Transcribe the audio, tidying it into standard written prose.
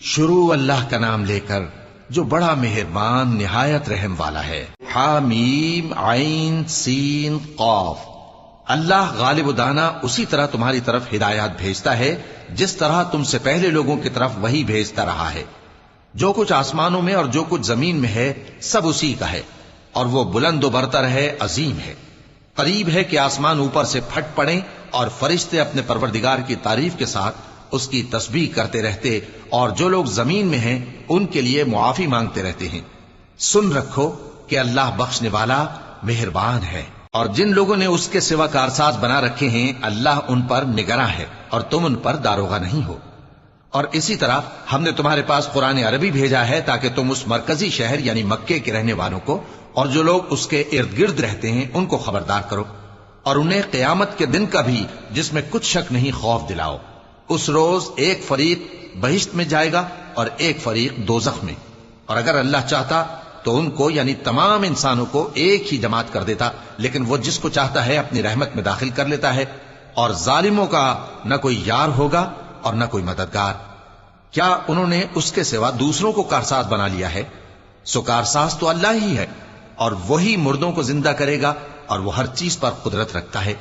شروع اللہ کا نام لے کر جو بڑا مہربان نہایت رحم والا ہے۔ حامیم عین سین قاف۔ اللہ غالب و دانا اسی طرح تمہاری طرف ہدایات بھیجتا ہے جس طرح تم سے پہلے لوگوں کی طرف وہی بھیجتا رہا ہے۔ جو کچھ آسمانوں میں اور جو کچھ زمین میں ہے سب اسی کا ہے، اور وہ بلند و برتر ہے، عظیم ہے۔ قریب ہے کہ آسمان اوپر سے پھٹ پڑیں اور فرشتے اپنے پروردگار کی تعریف کے ساتھ اس کی تسبیح کرتے رہتے، اور جو لوگ زمین میں ہیں ان کے لیے معافی مانگتے رہتے ہیں۔ سن رکھو کہ اللہ بخشنے والا مہربان ہے۔ اور جن لوگوں نے اس کے سوا کارساز بنا رکھے ہیں اللہ ان پر نگراں ہے اور تم ان پر داروغہ نہیں ہو۔ اور اسی طرح ہم نے تمہارے پاس قرآن عربی بھیجا ہے تاکہ تم اس مرکزی شہر یعنی مکے کے رہنے والوں کو اور جو لوگ اس کے ارد گرد رہتے ہیں ان کو خبردار کرو، اور انہیں قیامت کے دن کا بھی جس میں کچھ شک نہیں خوف دلاؤ۔ اس روز ایک فریق بہشت میں جائے گا اور ایک فریق دوزخ میں، اور اگر اللہ چاہتا تو ان کو یعنی تمام انسانوں کو ایک ہی جماعت کر دیتا، لیکن وہ جس کو چاہتا ہے اپنی رحمت میں داخل کر لیتا ہے، اور ظالموں کا نہ کوئی یار ہوگا اور نہ کوئی مددگار۔ کیا انہوں نے اس کے سوا دوسروں کو کارساز بنا لیا ہے؟ سو کارساز تو اللہ ہی ہے، اور وہی مردوں کو زندہ کرے گا اور وہ ہر چیز پر قدرت رکھتا ہے۔